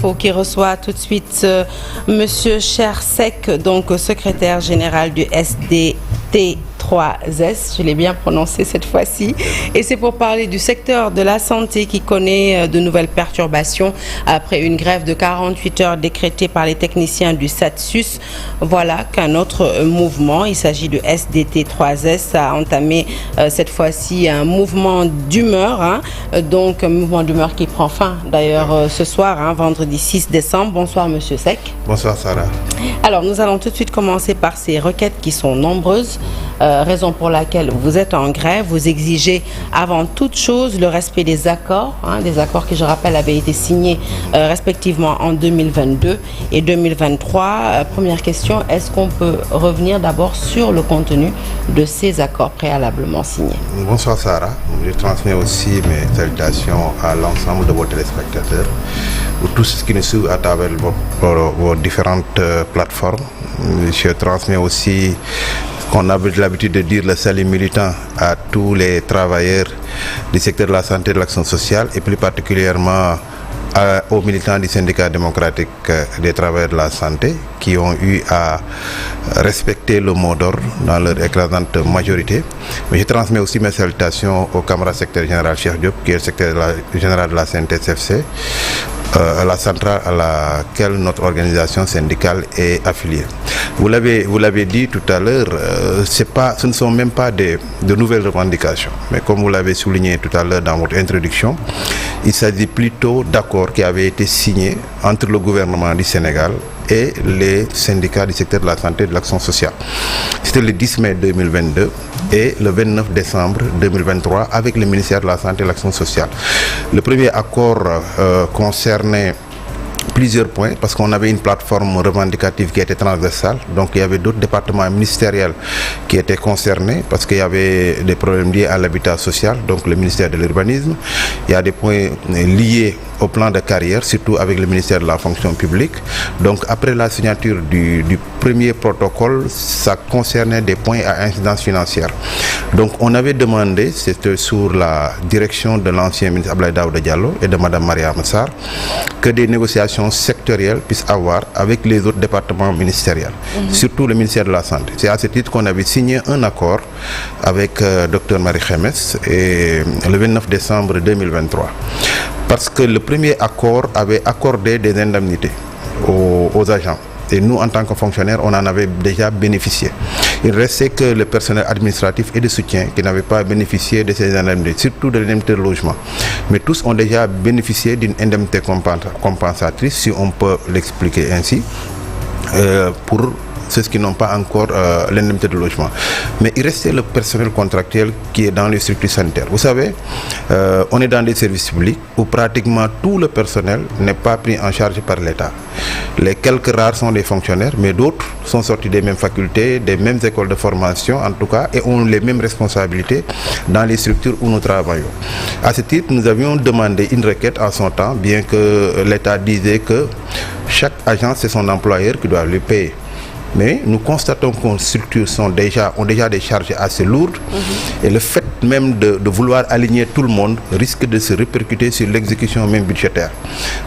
Info qui reçoit tout de suite Monsieur Chersek, donc secrétaire général du SDT 3S, je l'ai bien prononcé cette fois-ci, et c'est pour parler du secteur de la santé qui connaît de nouvelles perturbations après une grève de 48 heures décrétée par les techniciens du SATSUS. Voilà qu'un autre mouvement, il s'agit de SDT 3S, a entamé cette fois-ci un mouvement d'humeur, donc un mouvement d'humeur qui prend fin d'ailleurs ce soir, vendredi 6 décembre. Bonsoir Monsieur Sek. Bonsoir Sarah. Alors nous allons tout de suite commencer par ces requêtes qui sont nombreuses. Raison pour laquelle vous êtes en grève, vous exigez avant toute chose le respect des accords qui, je rappelle, avaient été signés respectivement en 2022 et 2023. Première question, est-ce qu'on peut revenir d'abord sur le contenu de ces accords préalablement signés? Bonsoir Sarah, je transmets aussi mes salutations à l'ensemble de vos téléspectateurs, ou tous ceux qui nous suivent à travers vos différentes plateformes. Je transmets aussi qu'on a l'habitude de dire le salut militant à tous les travailleurs du secteur de la santé et de l'action sociale, et plus particulièrement aux militants du syndicat démocratique des travailleurs de la santé qui ont eu à respecter le mot d'ordre dans leur écrasante majorité. Mais je transmets aussi mes salutations au camarade secrétaire général Cheikh Diop, qui est le secrétaire général de la CNTS-FC, la centrale à laquelle notre organisation syndicale est affiliée. Vous l'avez dit tout à l'heure, ce ne sont même pas de nouvelles revendications, mais comme vous l'avez souligné tout à l'heure dans votre introduction, il s'agit plutôt d'accords qui avaient été signés entre le gouvernement du Sénégal et les syndicats du secteur de la santé et de l'action sociale. C'était le 10 mai 2022 et le 29 décembre 2023 avec le ministère de la Santé et de l'action sociale. Le premier accord concernait plusieurs points, parce qu'on avait une plateforme revendicative qui était transversale, donc il y avait d'autres départements ministériels qui étaient concernés, parce qu'il y avait des problèmes liés à l'habitat social, donc le ministère de l'urbanisme. Il y a des points liés au plan de carrière, surtout avec le ministère de la fonction publique. Donc après la signature du premier protocole, ça concernait des points à incidence financière. Donc on avait demandé, c'était sous la direction de l'ancien ministre Abdoulaye Daouda Diallo et de Madame Mariama Sarr, que des négociations sectorielles puissent avoir avec les autres départements ministériels, surtout le ministère de la Santé. C'est à ce titre qu'on avait signé un accord avec Dr Marie Khémesse et le 29 décembre 2023. Parce que le premier accord avait accordé des indemnités aux agents. Et nous, en tant que fonctionnaires, on en avait déjà bénéficié. Il restait que le personnel administratif et de soutien qui n'avait pas bénéficié de ces indemnités, surtout de l'indemnité de logement. Mais tous ont déjà bénéficié d'une indemnité compensatrice, si on peut l'expliquer ainsi, pour ceux qui n'ont pas encore l'indemnité de logement. Mais il restait le personnel contractuel qui est dans les structures sanitaires. Vous savez, on est dans des services publics où pratiquement tout le personnel n'est pas pris en charge par l'État. Les quelques rares sont des fonctionnaires, mais d'autres sont sortis des mêmes facultés, des mêmes écoles de formation en tout cas, et ont les mêmes responsabilités dans les structures où nous travaillons. À ce titre, nous avions demandé une requête en son temps, bien que l'État disait que chaque agent, c'est son employeur qui doit lui payer. Mais nous constatons que nos structures ont déjà des charges assez lourdes, et le fait même de vouloir aligner tout le monde risque de se répercuter sur l'exécution même budgétaire.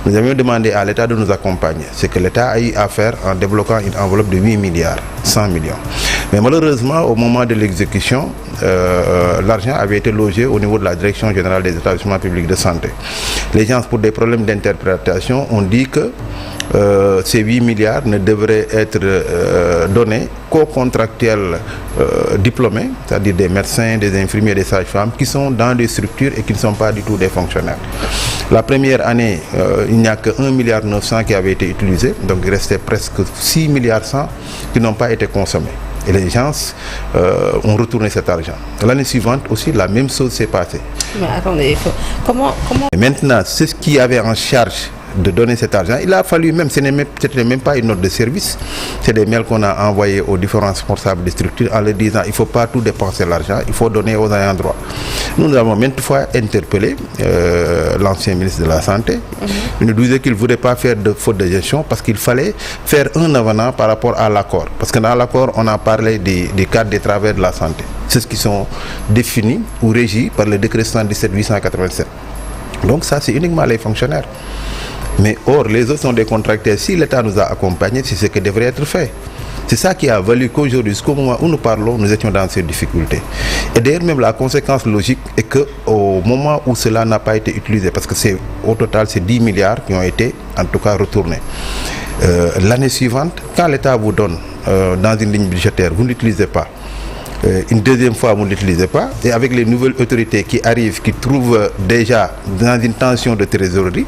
Nous avions demandé à l'État de nous accompagner, ce que l'État a eu à faire en débloquant une enveloppe de 8 milliards, 100 millions. Mais malheureusement, au moment de l'exécution, l'argent avait été logé au niveau de la Direction générale des établissements publics de santé. Les gens, pour des problèmes d'interprétation, ont dit que ces 8 milliards ne devraient être donnés qu'aux contractuels diplômés, c'est-à-dire des médecins, des infirmiers, des sages-femmes, qui sont dans des structures et qui ne sont pas du tout des fonctionnaires. La première année, il n'y a que 1,9 milliard qui avait été utilisé, donc il restait presque 6,1 milliards qui n'ont pas été consommés. Et les gens ont retourné cet argent. L'année suivante aussi, la même chose s'est passée. Mais attendez, comment... Et maintenant, c'est ce qui avait en charge de donner cet argent. Il a fallu même, ce n'était même pas une note de service, c'est des mails qu'on a envoyés aux différents responsables des structures en leur disant il ne faut pas tout dépenser l'argent, il faut donner aux ayants droit. Nous avons maintes fois interpellé l'ancien ministre de la Santé. Il nous disait qu'il ne voulait pas faire de faute de gestion parce qu'il fallait faire un avenant par rapport à l'accord. Parce que dans l'accord, on a parlé des cadres des travailleurs de la santé. C'est ce qui sont définis ou régis par le décret 117-887. Donc ça, c'est uniquement les fonctionnaires. Mais or, les autres sont des contracteurs. Si l'État nous a accompagnés, c'est ce qui devrait être fait. C'est ça qui a valu qu'aujourd'hui, jusqu'au moment où nous parlons, nous étions dans ces difficultés. Et d'ailleurs, même la conséquence logique est qu'au moment où cela n'a pas été utilisé, parce que au total, c'est 10 milliards qui ont été, en tout cas, retournés. L'année suivante, quand l'État vous donne dans une ligne budgétaire, vous ne l'utilisez pas. Une deuxième fois, vous ne l'utilisez pas. Et avec les nouvelles autorités qui arrivent, qui trouvent déjà dans une tension de trésorerie,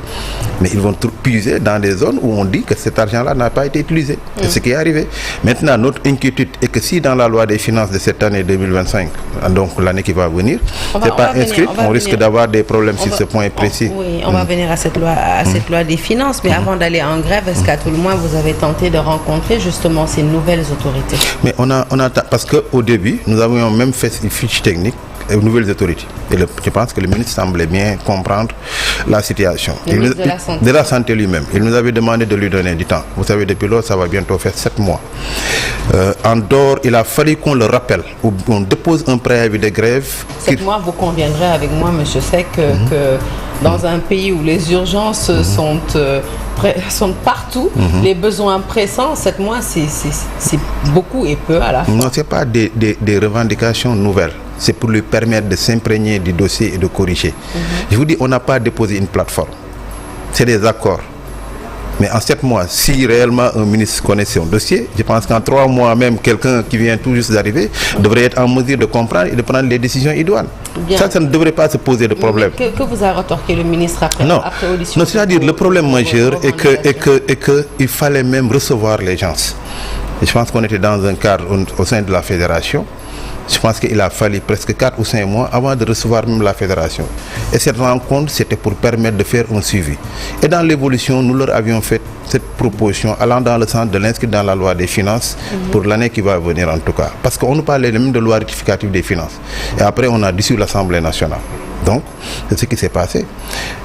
mais ils vont puiser dans des zones où on dit que cet argent-là n'a pas été utilisé. C'est ce qui est arrivé. Maintenant, notre inquiétude est que si dans la loi des finances de cette année 2025, donc l'année qui va venir, c'est pas inscrit, on risque d'avoir des problèmes sur ce point précis. Oui, on va venir à cette loi des finances. Mais avant d'aller en grève, est-ce qu'à tout le moins vous avez tenté de rencontrer justement ces nouvelles autorités? Mais on a parce qu'au début, nous avions même fait une fiche technique aux nouvelles autorités. Et je pense que le ministre semblait bien comprendre la situation. Le ministre de la Santé lui-même. Il nous avait demandé de lui donner du temps. Vous savez, depuis lors, ça va bientôt faire 7 mois. En dehors, il a fallu qu'on le rappelle. On dépose un préavis de grève. 7 mois, vous conviendrez avec moi, M. Seck, que dans un pays où les urgences sont partout, les besoins pressants, 7 mois, c'est beaucoup et peu à la fois. Non, ce n'est pas des revendications nouvelles. C'est pour lui permettre de s'imprégner du dossier et de corriger. Je vous dis, on n'a pas déposé une plateforme. C'est des accords. Mais en 7 mois, si réellement un ministre connaît son dossier, je pense qu'en 3 mois même, quelqu'un qui vient tout juste d'arriver devrait être en mesure de comprendre et de prendre les décisions idoines. Ça ne devrait pas se poser de problème. Que vous a retorqué le ministre après audition? Non, c'est-à-dire le problème majeur est qu'il fallait même recevoir les gens. Et je pense qu'on était dans un cadre au sein de la fédération. Je pense qu'il a fallu presque 4 ou 5 mois avant de recevoir même la fédération. Et cette rencontre, c'était pour permettre de faire un suivi. Et dans l'évolution, nous leur avions fait cette proposition allant dans le sens de l'inscrire dans la loi des finances pour l'année qui va venir en tout cas. Parce qu'on nous parlait même de loi rectificative des finances. Et après, on a dissous l'Assemblée nationale. Donc, c'est ce qui s'est passé.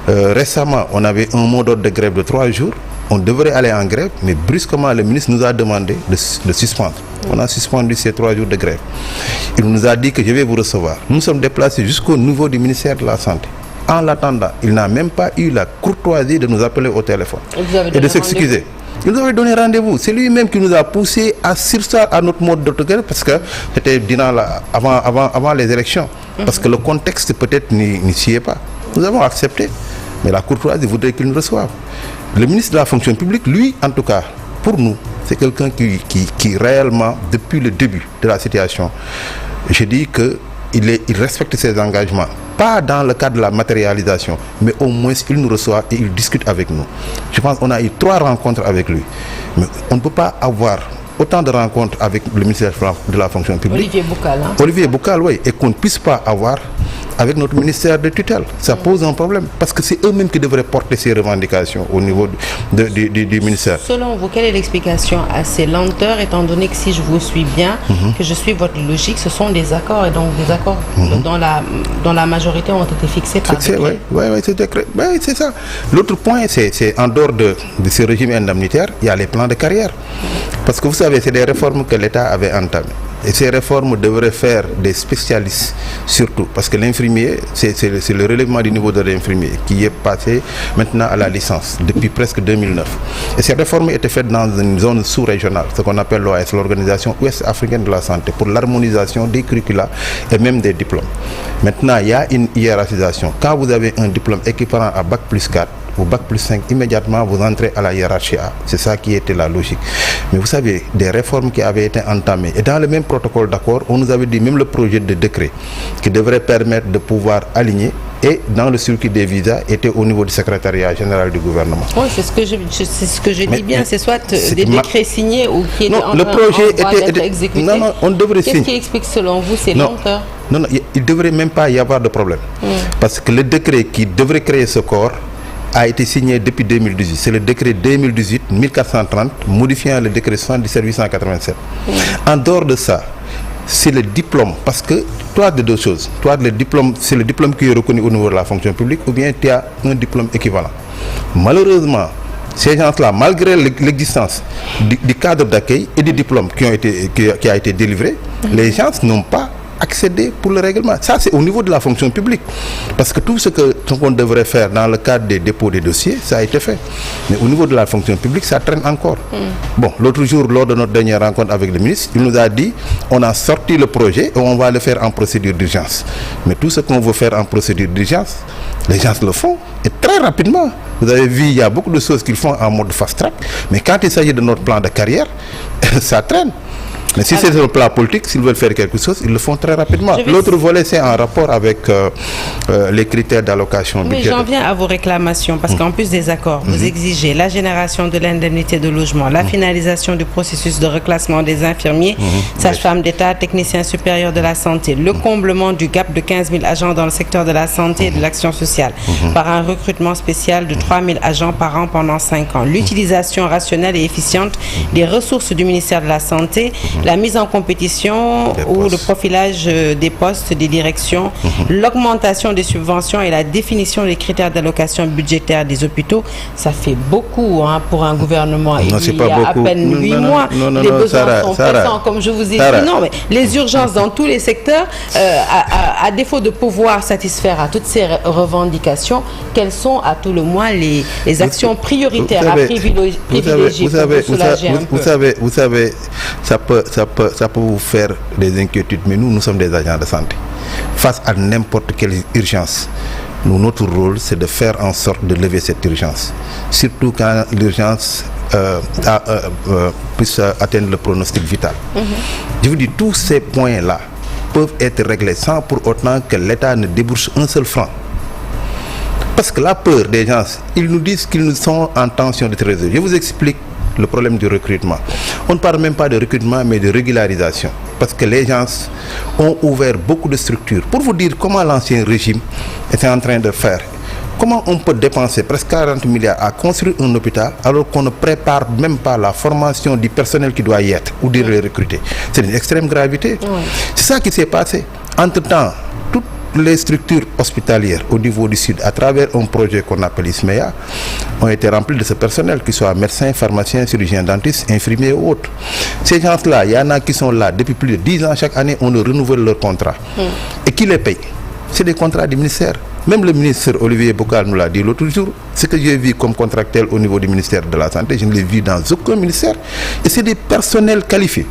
Récemment, on avait un mot d'ordre de grève de 3 jours. On devrait aller en grève, mais brusquement, le ministre nous a demandé de suspendre. On a suspendu ces 3 jours de grève. Il nous a dit que je vais vous recevoir. Nous sommes déplacés jusqu'au niveau du ministère de la Santé. En l'attendant, il n'a même pas eu la courtoisie de nous appeler au téléphone et de s'excuser. Il nous avait donné rendez-vous. C'est lui-même qui nous a poussé à surseoir à notre mode d'autogrève parce que c'était avant les élections. Parce que le contexte peut-être n'y s'y est pas. Nous avons accepté, mais la courtoisie voudrait qu'il nous reçoive. Le ministre de la fonction publique, lui, en tout cas, pour nous, c'est quelqu'un qui réellement, depuis le début de la situation, je dis qu'il respecte ses engagements. Pas dans le cadre de la matérialisation, mais au moins il nous reçoit et il discute avec nous. Je pense qu'on a eu 3 rencontres avec lui. Mais on ne peut pas avoir autant de rencontres avec le ministère de la fonction publique. Olivier Boucal. Olivier Boucal, oui. Et qu'on ne puisse pas avoir avec notre ministère de tutelle. Ça pose un problème. Parce que c'est eux-mêmes qui devraient porter ces revendications au niveau du ministère. Selon vous, quelle est l'explication à ces lenteurs, étant donné que si je vous suis bien, que je suis votre logique, ce sont des accords, et donc des accords dont la majorité ont été fixés par décret. Oui, c'est décret. Ouais, c'est ça. L'autre point, c'est en dehors de ce régime indemnitaire, il y a les plans de carrière. Parce que vous savez, c'est des réformes que l'État avait entamées. Et ces réformes devraient faire des spécialistes surtout, parce que l'infirmier, c'est le relèvement du niveau de l'infirmier qui est passé maintenant à la licence depuis presque 2009. Et ces réformes étaient faites dans une zone sous-régionale, ce qu'on appelle l'OAS, l'Organisation Ouest-Africaine de la Santé, pour l'harmonisation des curricula et même des diplômes. Maintenant, il y a une hiérarchisation. Quand vous avez un diplôme équivalent à Bac plus 4, au Bac plus 5, immédiatement vous entrez à la hiérarchie A. C'est ça qui était la logique. Mais vous savez, des réformes qui avaient été entamées, et dans le même protocole d'accord, on nous avait dit même le projet de décret qui devrait permettre de pouvoir aligner, et dans le circuit des visas était au niveau du secrétariat général du gouvernement. Oui, c'est ce que je dis bien, c'est soit des décrets signés ou qui étaient en train d'être exécutés. Non, on devrait signer. Qu'est-ce qui explique selon vous ces lenteurs? Non, il ne devrait même pas y avoir de problème. Parce que le décret qui devrait créer ce corps a été signé depuis 2018. C'est le décret 2018-1430 modifiant le décret 77-887. En dehors de ça, c'est le diplôme. Parce que toi, de 2 choses. Toi, le diplôme, c'est le diplôme qui est reconnu au niveau de la fonction publique, ou bien tu as un diplôme équivalent. Malheureusement, ces gens-là, malgré l'existence du cadre d'accueil et du diplôme qui a été délivré, les gens n'ont pas accéder pour le règlement. Ça, c'est au niveau de la fonction publique. Parce que tout ce que qu'on devrait faire dans le cadre des dépôts des dossiers, ça a été fait. Mais au niveau de la fonction publique, ça traîne encore. Bon, l'autre jour, lors de notre dernière rencontre avec le ministre, il nous a dit, on a sorti le projet et on va le faire en procédure d'urgence. Mais tout ce qu'on veut faire en procédure d'urgence, les gens le font, et très rapidement. Vous avez vu, il y a beaucoup de choses qu'ils font en mode fast-track, mais quand il s'agit de notre plan de carrière, ça traîne. Mais si c'est sur le plan politique, s'ils veulent faire quelque chose, ils le font très rapidement. L'autre volet, c'est en rapport avec les critères d'allocation budgétaire. Mais j'en viens à vos réclamations, parce qu'en plus des accords, vous exigez la génération de l'indemnité de logement, la finalisation du processus de reclassement des infirmiers, sages-femmes d'État, techniciens supérieurs de la santé, le comblement du gap de 15 000 agents dans le secteur de la santé et de l'action sociale, par un recrutement spécial de 3 000 agents par an pendant 5 ans, l'utilisation rationnelle et efficiente des ressources du ministère de la Santé, la mise en compétition ou le profilage des postes, des directions, l'augmentation des subventions et la définition des critères d'allocation budgétaire des hôpitaux. Ça fait beaucoup pour un gouvernement. Non, il y a à peine 8 mois. Les besoins sont pressants, comme je vous ai dit. Non, mais les urgences dans tous les secteurs, à défaut de pouvoir satisfaire à toutes ces revendications, quelles sont à tout le moins les actions prioritaires à privilégier pour soulager un peu? Vous savez, ça peut vous faire des inquiétudes, mais nous sommes des agents de santé. Face à n'importe quelle urgence, notre rôle, c'est de faire en sorte de lever cette urgence. Surtout quand l'urgence puisse atteindre le pronostic vital. Je vous dis, tous ces points-là peuvent être réglés sans pour autant que l'État ne débourse un seul franc. Parce que la peur des gens, ils nous disent qu'ils sont en tension de trésorerie. Je vous explique le problème du recrutement. On ne parle même pas de recrutement, mais de régularisation. Parce que les gens ont ouvert beaucoup de structures. Pour vous dire comment l'ancien régime était en train de faire. Comment on peut dépenser presque 40 milliards à construire un hôpital alors qu'on ne prépare même pas la formation du personnel qui doit y être ou de les recruter. C'est une extrême gravité. C'est ça qui s'est passé. Entre-temps, les structures hospitalières au niveau du Sud, à travers un projet qu'on appelle ISMEA, ont été remplies de ce personnel, qu'ils soient médecins, pharmaciens, chirurgiens, dentistes, infirmiers ou autres. Ces gens-là, il y en a qui sont là depuis plus de 10 ans. Chaque année, on leur renouvelle leur contrat. Et qui les paye? C'est des contrats du ministère. Même le ministre Olivier Bokal nous l'a dit l'autre jour. Ce que j'ai vu comme contractuel au niveau du ministère de la Santé, je ne l'ai vu dans aucun ministère. Et c'est des personnels qualifiés.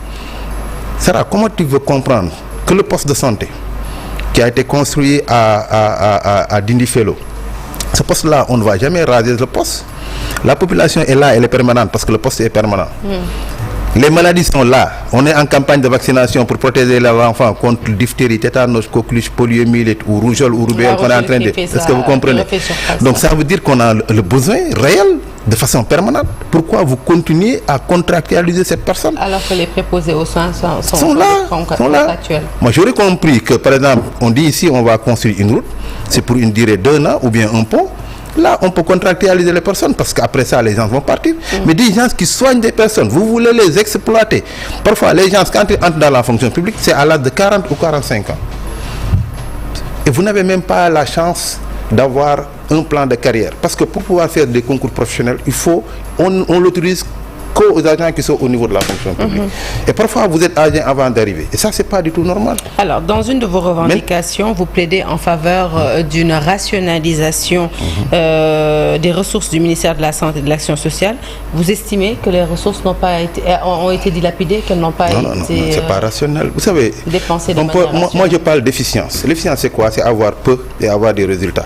Sarah, comment tu veux comprendre que le poste de santé qui a été construit à Dindifelo, ce poste-là, on ne va jamais raser le poste. La population est là, elle est permanente parce que le poste est permanent. Les maladies sont là. On est en campagne de vaccination pour protéger les enfants contre diphtérie, tétanos, coqueluche, poliomyélite ou rougeole ou rubéole qu'on est en train de... Est-ce que vous comprenez? Donc ça veut dire qu'on a le besoin réel de façon permanente. Pourquoi vous continuez à contractualiser cette personne? Alors que les préposés aux soins sont là. Moi j'aurais compris que par exemple, on dit ici on va construire une route, c'est pour une durée d'1 an ou bien un pont. Là, on peut contractualiser les personnes parce qu'après ça, les gens vont partir. Mais des gens qui soignent des personnes, vous voulez les exploiter. Parfois, les gens, quand ils entrent dans la fonction publique, c'est à l'âge de 40 ou 45 ans. Et vous n'avez même pas la chance d'avoir un plan de carrière. Parce que pour pouvoir faire des concours professionnels, on l'autorise qu'aux agents qui sont au niveau de la fonction publique. Et parfois, vous êtes agent avant d'arriver. Et ça, c'est pas du tout normal. Alors, dans une de vos revendications, vous plaidez en faveur d'une rationalisation des ressources du ministère de la Santé et de l'Action sociale. Vous estimez que les ressources ont été dilapidées, qu'elles n'ont pas été... Non, c'est pas rationnel. Vous savez, dépensées de manière rationnelle. Moi, je parle d'efficience. L'efficience, c'est quoi? C'est avoir peu et avoir des résultats.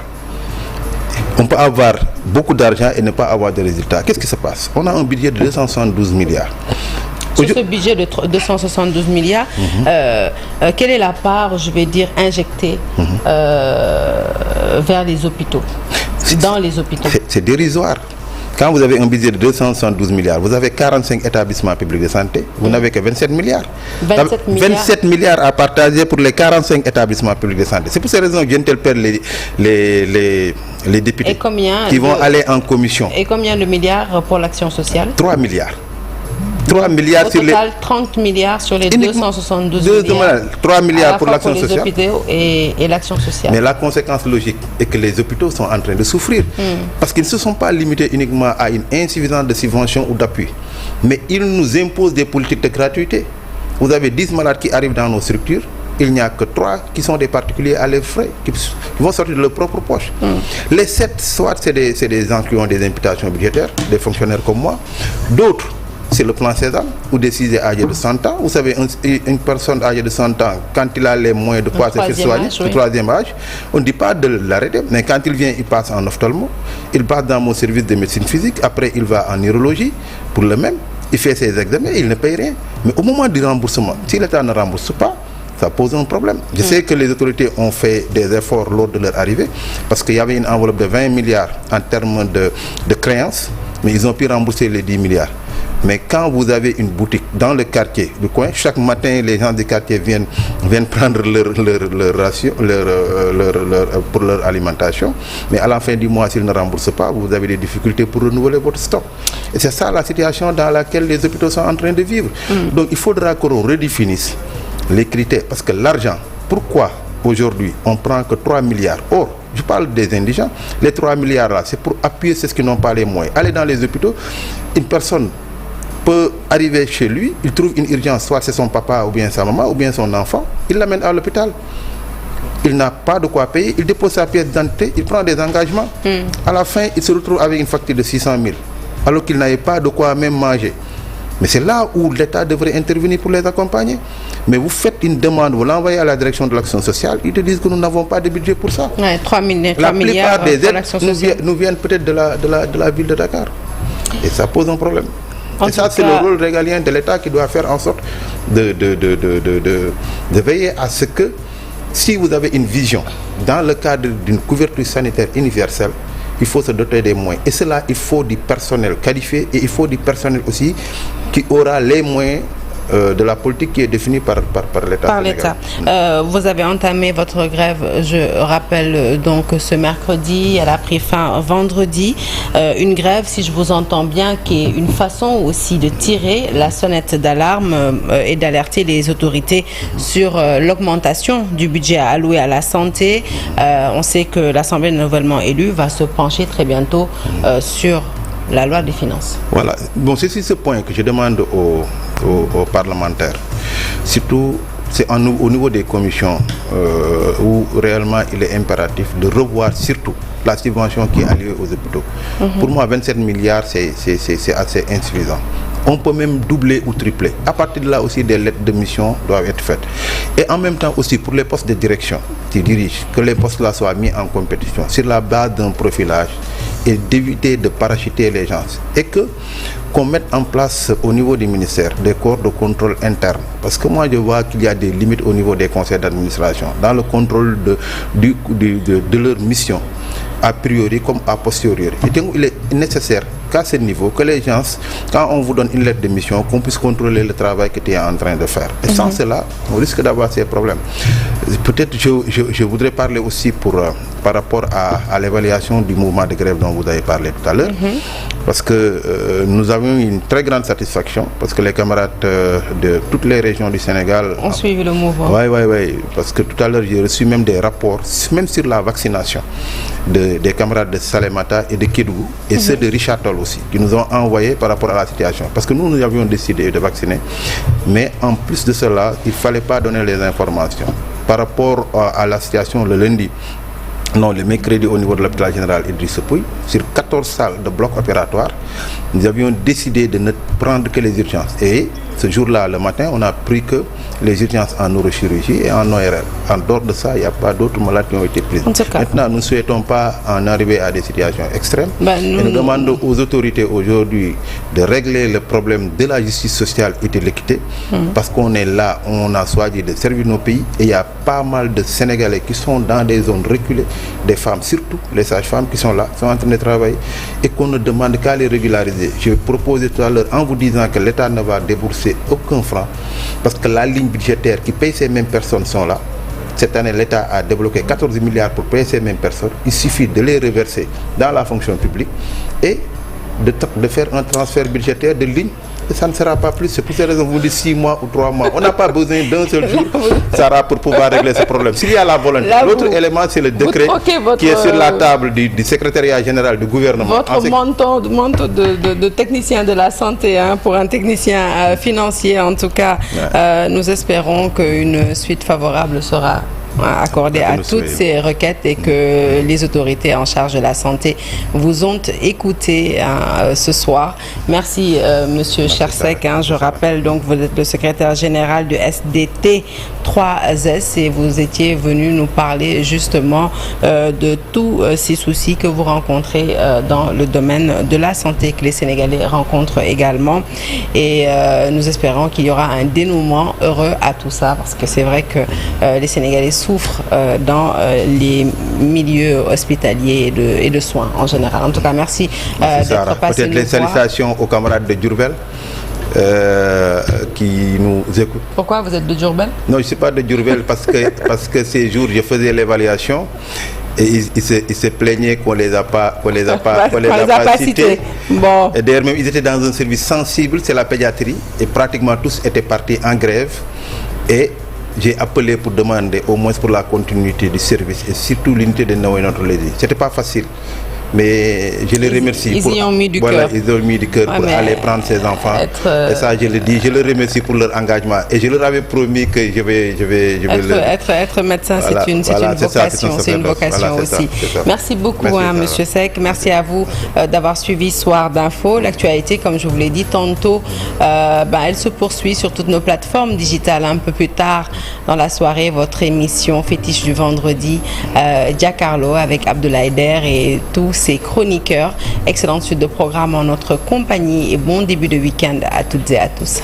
On peut avoir beaucoup d'argent et ne pas avoir de résultats. Qu'est-ce qui se passe? On a un budget de 272 milliards. Sur ce budget de 272 milliards, quelle est la part, je vais dire, injectée vers les hôpitaux, dans les hôpitaux? C'est dérisoire. Quand vous avez un budget de 272 milliards, vous avez 45 établissements publics de santé, vous n'avez que 27 milliards. 27 milliards à partager pour les 45 établissements publics de santé. C'est pour ces raisons que j'interpelle les députés qui vont aller en commission. Et combien de milliards pour l'action sociale? 3 milliards. 3 milliards au total, 30 milliards sur les 272 milliards. 3 milliards pour l'action sociale. Les hôpitaux et l'action sociale. Mais la conséquence logique est que les hôpitaux sont en train de souffrir. Parce qu'ils ne se sont pas limités uniquement à une insuffisance de subventions ou d'appui. Mais ils nous imposent des politiques de gratuité. Vous avez 10 malades qui arrivent dans nos structures. il n'y a que 3 qui sont des particuliers à leurs frais, qui vont sortir de leur propre poche. Les 7, soit c'est des gens qui ont des imputations budgétaires, des fonctionnaires comme moi. D'autres, c'est le plan Sésame, ou des 6 âgés de 100 ans. Vous savez, une personne âgée de 100 ans, quand il a les moyens de pouvoir se faire soigner, le troisième âge, on ne dit pas de l'arrêter, mais quand il vient, il passe en ophtalmo, il passe dans mon service de médecine physique, après il va en neurologie, pour le même, il fait ses examens, il ne paye rien. Mais au moment du remboursement, si l'État ne rembourse pas, ça pose un problème. Je sais que les autorités ont fait des efforts lors de leur arrivée, parce qu'il y avait une enveloppe de 20 milliards en termes de créances, mais ils ont pu rembourser les 10 milliards. Mais quand vous avez une boutique dans le quartier du coin, chaque matin, les gens du quartier viennent prendre leur ration pour leur alimentation. Mais à la fin du mois, s'ils ne remboursent pas, vous avez des difficultés pour renouveler votre stock. Et c'est ça la situation dans laquelle les hôpitaux sont en train de vivre. Donc il faudra qu'on redéfinisse les critères. Parce que l'argent, pourquoi aujourd'hui on prend que 3 milliards? Or, je parle des indigents. Les 3 milliards là, c'est pour appuyer ceux qui n'ont pas les moyens. Aller dans les hôpitaux, une personne peut arriver chez lui, il trouve une urgence, soit c'est son papa ou bien sa maman ou bien son enfant, il l'amène à l'hôpital. Il n'a pas de quoi payer, il dépose sa pièce d'identité, il prend des engagements. À la fin, il se retrouve avec une facture de 600 000, alors qu'il n'avait pas de quoi même manger. Mais c'est là où l'État devrait intervenir pour les accompagner. Mais vous faites une demande, vous l'envoyez à la direction de l'action sociale, ils te disent que nous n'avons pas de budget pour ça. Ouais, 3 milliards la plupart des aides nous viennent peut-être de la ville de Dakar. Et ça pose un problème. Et ça, c'est le rôle régalien de l'État qui doit faire en sorte de veiller à ce que, si vous avez une vision, dans le cadre d'une couverture sanitaire universelle, il faut se doter des moyens. Et cela, il faut du personnel qualifié et il faut du personnel aussi qui aura les moyens de la politique qui est définie par l'État. Par l'État. Vous avez entamé votre grève, je rappelle donc ce mercredi, elle a pris fin vendredi. Une grève, si je vous entends bien, qui est une façon aussi de tirer la sonnette d'alarme et d'alerter les autorités sur l'augmentation du budget alloué à la santé. On sait que l'Assemblée nouvellement élue va se pencher très bientôt sur la loi des finances. Voilà. Bon, c'est sur ce point que je demande aux parlementaires. Surtout, c'est au niveau des commissions où réellement il est impératif de revoir surtout la subvention qui est allouée aux hôpitaux. Pour moi, 27 milliards, c'est assez insuffisant. On peut même doubler ou tripler. À partir de là aussi, des lettres de mission doivent être faites. Et en même temps aussi, pour les postes de direction qui dirigent, que les postes-là soient mis en compétition sur la base d'un profilage et d'éviter de parachuter les gens. Et qu'on mette en place au niveau du ministère des corps de contrôle interne. Parce que moi, je vois qu'il y a des limites au niveau des conseils d'administration, dans le contrôle de leur mission, a priori comme a posteriori. Et donc, il est nécessaire qu'à ce niveau, que les gens, quand on vous donne une lettre de mission, qu'on puisse contrôler le travail que tu es en train de faire. Et sans cela, on risque d'avoir ces problèmes. Peut-être je voudrais parler aussi par rapport à l'évaluation du mouvement de grève dont vous avez parlé tout à l'heure. Parce que nous avons eu une très grande satisfaction, parce que les camarades de toutes les régions du Sénégal ont suivi le mouvement. Oui, parce que tout à l'heure, j'ai reçu même des rapports, même sur la vaccination, des camarades de Salémata et de Kédougou, et ceux de Richard Toll aussi, qui nous ont envoyé par rapport à la situation. Parce que nous avions décidé de vacciner, mais en plus de cela, il ne fallait pas donner les informations. Par rapport à la situation le lundi, non, le mercredi au niveau de l'hôpital général Idriss Pouye, sur 14 salles de bloc opératoire, nous avions décidé de ne prendre que les urgences. Et ce jour-là, le matin, on a pris que les urgences en neurochirurgie et en ORL. En dehors de ça, il n'y a pas d'autres malades qui ont été prises. Maintenant, nous ne souhaitons pas en arriver à des situations extrêmes. Et nous demandons aux autorités aujourd'hui de régler le problème de la justice sociale et de l'équité. Parce qu'on est là, on a choisi de servir nos pays. Et il y a pas mal de Sénégalais qui sont dans des zones reculées, des femmes, surtout les sages-femmes qui sont là, sont en train de travailler, et qu'on ne demande qu'à les régulariser. Je proposais tout à l'heure en vous disant que l'État ne va débourser aucun franc, parce que la ligne budgétaire qui paye ces mêmes personnes sont là. Cette année, l'État a débloqué 14 milliards pour payer ces mêmes personnes. Il suffit de les reverser dans la fonction publique et de faire un transfert budgétaire de ligne et ça ne sera pas plus. C'est pour ces raisons que vous dites 6 mois ou 3 mois. On n'a pas besoin d'un seul jour, Sarah, pour pouvoir régler ce problème. S'il y a la volonté. L'autre élément, c'est le décret qui est sur la table du secrétariat général du gouvernement. Votre manteau de technicien de la santé, hein, pour un technicien financier, en tout cas, nous espérons qu'une suite favorable sera accordé à toutes ces requêtes et que les autorités en charge de la santé vous ont écouté ce soir. Merci Monsieur Chersek. Je rappelle donc vous êtes le secrétaire général du SDT 3S et vous étiez venu nous parler justement de tous ces soucis que vous rencontrez dans le domaine de la santé, que les Sénégalais rencontrent également, et nous espérons qu'il y aura un dénouement heureux à tout ça, parce que c'est vrai que les Sénégalais souffrent dans les milieux hospitaliers et de soins en général. En tout cas, merci d'être passé. Peut-être les salutations aux camarades de Diourbel qui nous écoutent. Pourquoi vous êtes de Diourbel? Non, je ne suis pas de Diourbel parce que ces jours, je faisais l'évaluation et ils se plaignaient qu'on les a pas cités. Bon. Et d'ailleurs, même ils étaient dans un service sensible, c'est la pédiatrie, et pratiquement tous étaient partis en grève. Et j'ai appelé pour demander au moins pour la continuité du service et surtout l'unité de Noé-Notre-Lézy. C'était pas facile, mais je les remercie. Ils y ont mis du cœur. Ils ont mis du cœur pour aller prendre ces enfants. Et ça, je le dis, je les remercie pour leur engagement. Et je leur avais promis que je vais être médecin, c'est une vocation, c'est une vocation aussi. Merci beaucoup, Monsieur Seck. Merci à vous d'avoir suivi Soir d'Info. L'actualité, comme je vous l'ai dit tantôt, elle se poursuit sur toutes nos plateformes digitales. Un peu plus tard dans la soirée, votre émission fétiche du vendredi, Giancarlo avec Abdoulaye Der et tous ses chroniqueurs. Excellente suite de programme en notre compagnie et bon début de week-end à toutes et à tous.